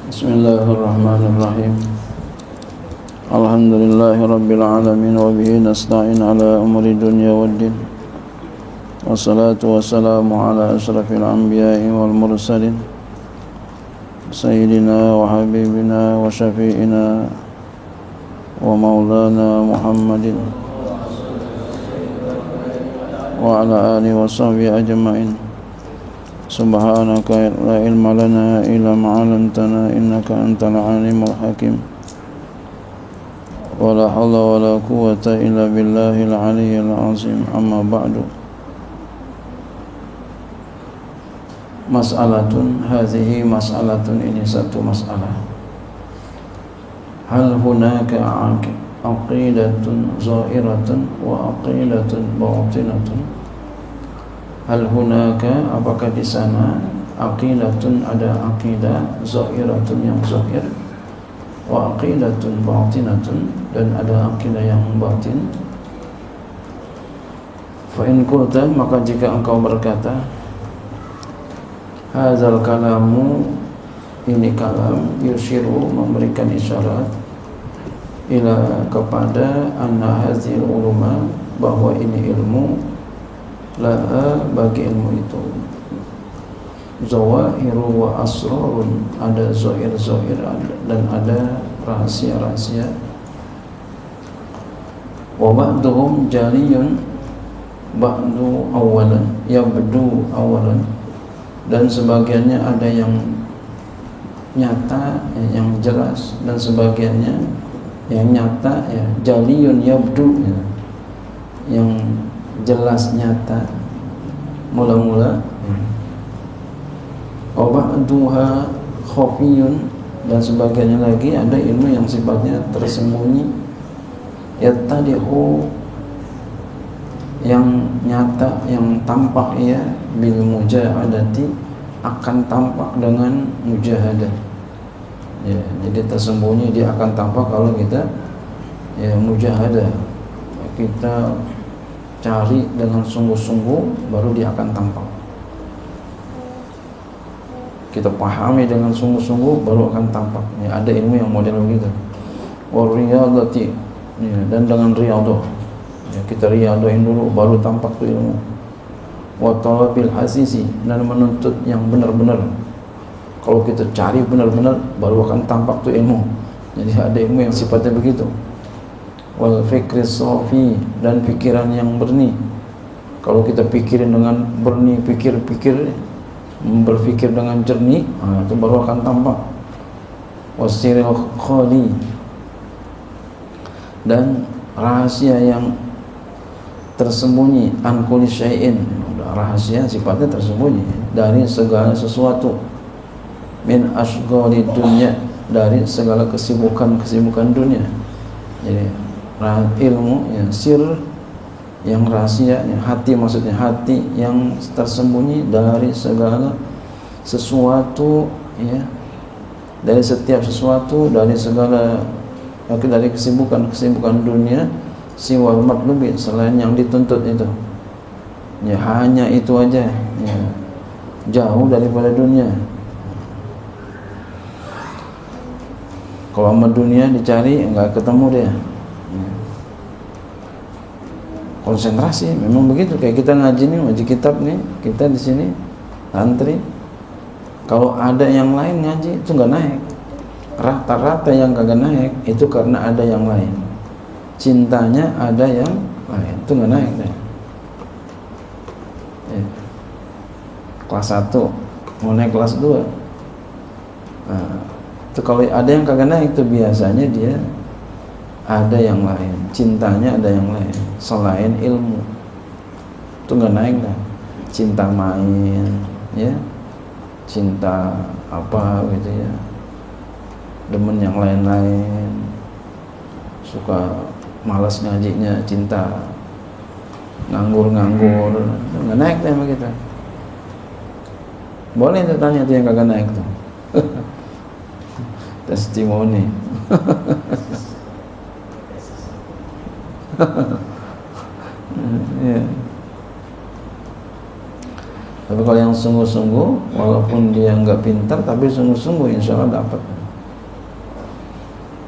Bismillahirrahmanirrahim. Alhamdulillahirabbil alamin wa bihi nasta'in ala umuri dunya waddin. Wassalatu wassalamu ala asyrafil anbiya'i wal mursalin sayyidina wa habibina wa syafi'ina wa maulana Muhammadin wa ala alihi wa sahbihi ajma'in. Subhanaka la ilma lana illa ma 'allamtana innaka antal alimul hakim. Wala haula wala quwwata illa billahil aliyyil azim. Amma ba'du. Mas'alatun hadhihi mas'alatun, ini satu masalah. Hal hunaka aqidatun zahiratun wa aqidatun batinatun? Hal hunaka, apakah di sana, aqidatun, ada aqidah, zahiratun yang zahir, wa aqidatun batinatun, dan ada aqidah yang batin. Fa in qulta, maka jika engkau berkata, hadzal kalamu, ini kalam, yushiru, memberikan isyarat, ila, kepada, anna hazil uluma, bahwa ini ilmu, laha, bagi ilmu itu, zawahiru wa asrarun, ada zahir-zahir dan ada rahasia-rahasia. Wa ba'duhum jariyun ba'du awalan, yabdu awalan, dan sebagiannya ada yang nyata, yang jelas, dan sebagiannya yang nyata, ya, jaliyun yabdu, ya, yang jelas nyata mula-mula. Wa ba'duha khafiyun, dan sebagiannya lagi ada ilmu yang sifatnya tersembunyi, yattadihu, yang nyata, yang tampak, ya, bil mujahadati, akan tampak dengan mujahadah, ya. Jadi tersembunyi dia akan tampak kalau kita, ya, mujahadah, kita cari dengan sungguh-sungguh, baru dia akan tampak. Kita pahami dengan sungguh-sungguh, baru akan tampak, ya. Ada ilmu yang model begitu. Wa riyadati, ya, dan dengan riyadah, ya, kita riyadahin dulu, baru tampak tuh ilmu. Wa talabil hasisi, dan menuntut yang benar-benar. Kalau kita cari benar-benar, baru akan tampak tuh ilmu. Jadi ada ilmu yang sifatnya begitu. Wal fikri sofi, dan pikiran yang berni. Kalau kita pikirin dengan berni, pikir-pikir, berpikir dengan jernih, itu baru akan tampak. Wasiril khali, dan rahasia yang tersembunyi, an kulli syai'in, rahasia sifatnya tersembunyi dari segala sesuatu, min asghali dunya, dari segala kesibukan dunia. Jadi ilmu yang sir, yang rahasia, yang hati, maksudnya hati yang tersembunyi dari segala sesuatu, ya, dari setiap sesuatu, dari segala, dari kesibukan dunia, siwal matlubi, selain yang dituntut itu, ya, hanya itu aja, ya, jauh daripada dunia. Kalau sama dunia dicari, enggak ketemu dia. Konsentrasi, memang begitu. Kayak kita ngaji nih, ngaji kitab nih, kita di sini santri. Kalau ada yang lain ngaji, itu nggak naik. Rata-rata yang kagak naik itu karena ada yang lain. Cintanya ada yang lain, itu nggak naik deh. Ya. Kelas 1 mau naik kelas 2. Nah, itu kalau ada yang kagak naik, itu biasanya dia ada yang lain, cintanya ada yang lain selain ilmu, itu nggak naik dah. Cinta main, ya, cinta apa gitu, ya, demen yang lain-lain, suka malas ngajinya, cinta nganggur, nggak naik deh sama kita. Boleh tuh tanya tuh yang kagak naik tuh. Testimoni. Ya. Tapi kalau yang sungguh-sungguh, walaupun dia nggak pintar, tapi sungguh-sungguh, insya Allah dapat.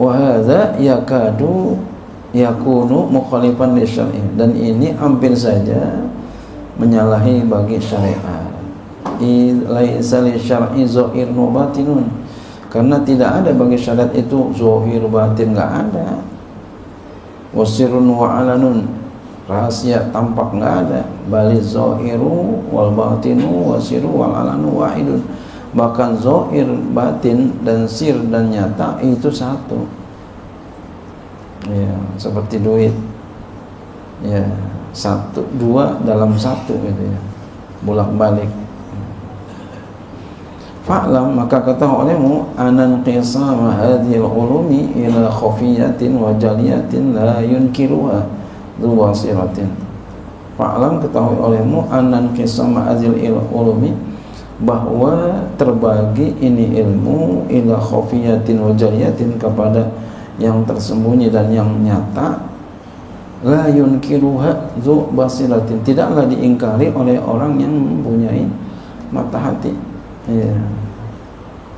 wa hadza yakadu yakunu mukhalifan li syar'i, dan ini hampir saja menyalahi bagi syariat. Laisa li syar'i zahir wa batinun, karena tidak ada bagi syariat itu zahir batin, enggak ada. Wasirun wa alanun, rahasia tampak enggak ada. Bali zahiru wal batinu wasiru wal alanu wahidun, bahkan zahir, batin dan sir dan nyata itu satu. Ya, seperti duit. Ya, satu, dua dalam satu gitu ya. Bolak-balik. Fa'lam, maka ketahui olehmu anan qisama hadhil ulumi ila khafiyatin wa jaliyatin la yunkiruha dhu wasiratin. Fa'lam, ketahui olehmu anan qisama hadhil ulumi, bahwa terbagi ini ilmu ila khafiyatin wa jaliyatin, kepada yang tersembunyi dan yang nyata, la yunkiruha dhu basiratin, tidaklah diingkari oleh orang yang mempunyai mata hati. Ya.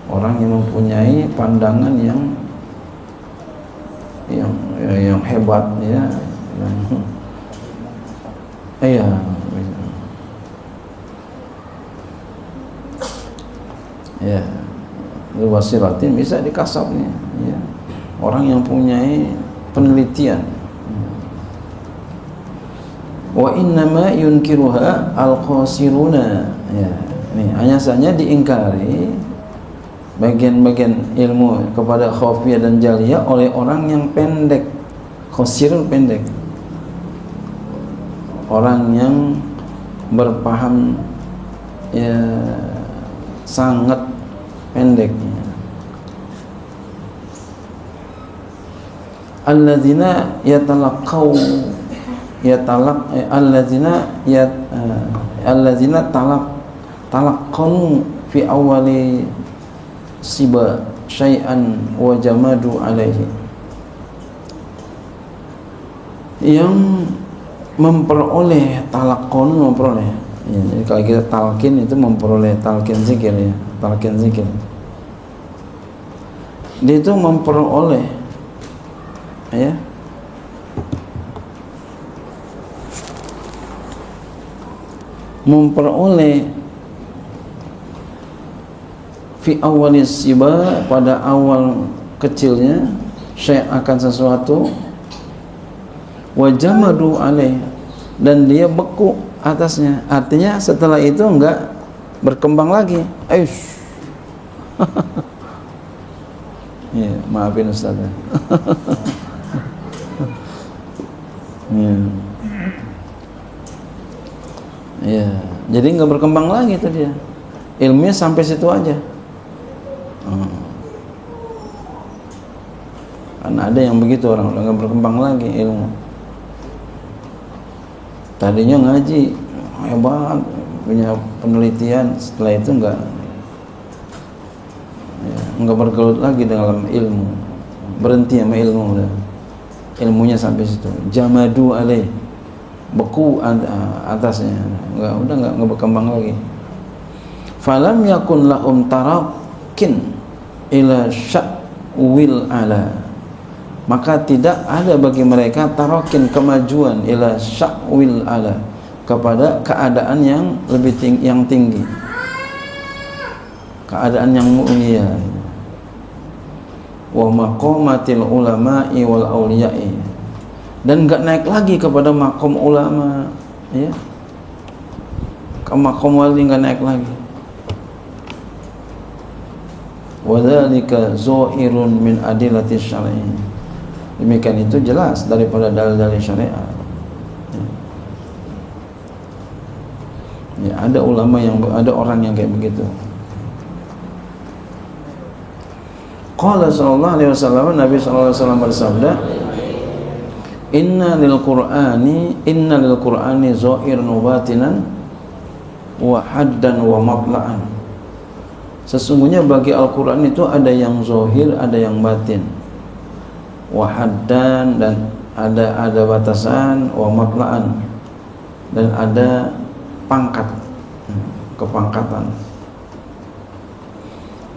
Orang yang mempunyai pandangan yang hebat, ya. Iya. Ya. Basiratin bisa dikasap nih, ya. Orang yang mempunyai penelitian. Wa innama yunkiruha al-qasiruna, ya. Ini hanya saja diingkari bagian-bagian ilmu kepada khafiyah dan jaliyah oleh orang yang pendek. Khasirun pendek, orang yang berpaham ya sangat pendek. Alladzina alladzina talaqqanu fi awali siba syai'an wa jamadu alaihi, yang memperoleh talaqqun, memperoleh ya, jadi kalau kita talqin itu memperoleh, talqin zikir ya, talqin zikir, dia itu memperoleh ya fi awalis siba, pada awal kecilnya, syai' akan sesuatu, wa jamadu alaih, dan dia beku atasnya, artinya setelah itu enggak berkembang lagi. Aish. Ya, maafin Ustaz. Ya. Ya, jadi enggak berkembang lagi itu dia. Ilmunya sampai situ aja. Karena ada yang begitu, orang udah nggak berkembang lagi ilmu. Tadinya ngaji hebat, punya penelitian, setelah itu nggak bergelut lagi dalam ilmu, berhenti sama ilmu udah. Ilmunya sampai situ. Jamadu alaih, beku atasnya, nggak berkembang lagi. Falam yakun lahum tarakin ila sya'wil ala, maka tidak ada bagi mereka tarakin, kemajuan, ila sya'wil ala, kepada keadaan yang lebih tinggi, keadaan yang mulia, wa maqamatil ulama'i wal auliya'i, dan enggak naik lagi kepada makom ulama, ya, ke makom wali enggak naik lagi. Wadzalika zahirun min adillati syar'i, demikian itu jelas daripada dalil-dalil syariat. Ya, ada ulama yang, ada orang yang kayak begitu. Qala sallallahu alaihi wasallam, Nabi sallallahu alaihi wasallam bersabda, inna lil qur'ani zahirun wa batinan wa haddan wa matla'an. Sesungguhnya bagi Al-Qur'an itu ada yang zahir, ada yang batin. Wa haddan, dan ada batasan, wa matla'an, dan ada pangkat, kepangkatan.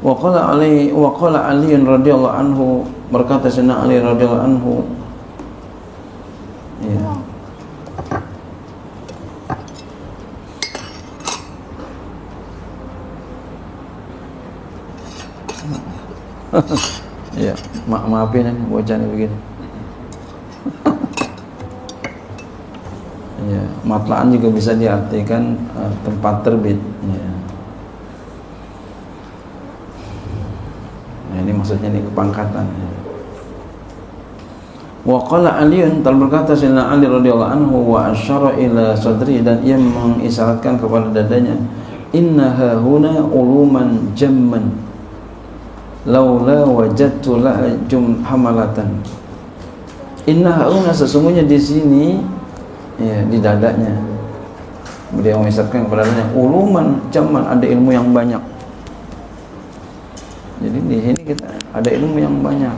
Wa qala Ali radhiyallahu anhu berkata Sayyidina Ali radhiyallahu anhu, ya, ya, maafin ini bocah ini begini. Ya, matlaan juga bisa diartikan tempat terbit. Ya. Nah, ini maksudnya ini kepangkatan. Ya. Wa qala Aliun, telah berkata Sayyidina Ali radhiyallahu anhu, wa asyara ila sadri, dan ia mengisyaratkan kepada dadanya, innaha huna uluman jamman laula wajadtu laha hamalatan. Innaha huna, sesungguhnya di sini, ya, di dadanya. Beliau mengisyaratkan kepada dadanya, uluman jamman, ada ilmu yang banyak. Jadi di sini kita ada ilmu yang banyak.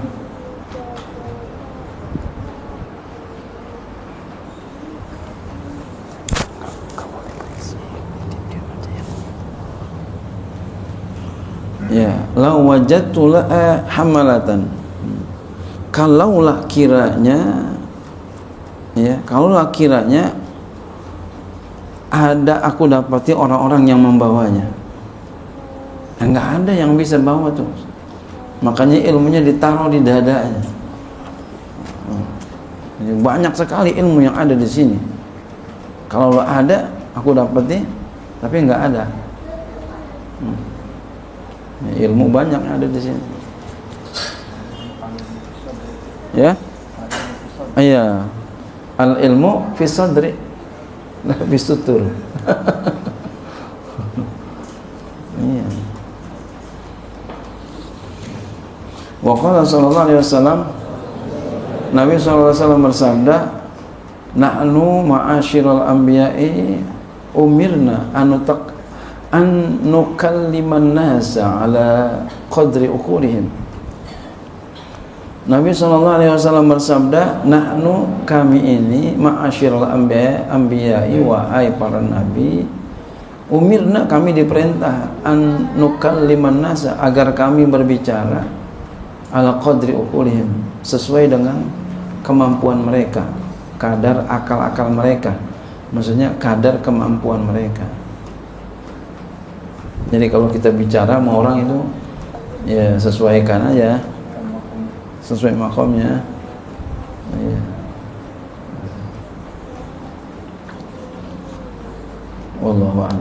Ya, la wajadtu la hamalatan. Kalaulah kiranya, ya, kalaulah kiranya ada aku dapati orang-orang yang membawanya. Enggak ada yang bisa bawa tuh. Makanya ilmunya ditaruh di dadanya. Banyak sekali ilmu yang ada di sini. Kalau ada aku dapati, tapi enggak ada. Ilmu banyak yang ada di sini. Ya? Iya. Al ilmu fi sadri, la fi sutur. Iya. Wa qala sallallahu alaihi wasallam, Nabi sallallahu alaihi wasallam bersabda, nahnu ma'asyiral anbiya'i umirna an nukalliman nasa ala qadri uqulihim. Nabi SAW bersabda, nahnu, kami ini, ma'asyiral anbiya'i, wahai para nabi, umirna, kami diperintah, an nukalliman nasa, agar kami berbicara ala qadri uqulihim, sesuai dengan kemampuan mereka, kadar akal-akal mereka, maksudnya kadar kemampuan mereka. Jadi kalau kita bicara sama orang itu, ya sesuaikan aja, sesuai makomnya. Ya. Wallahu a'lam.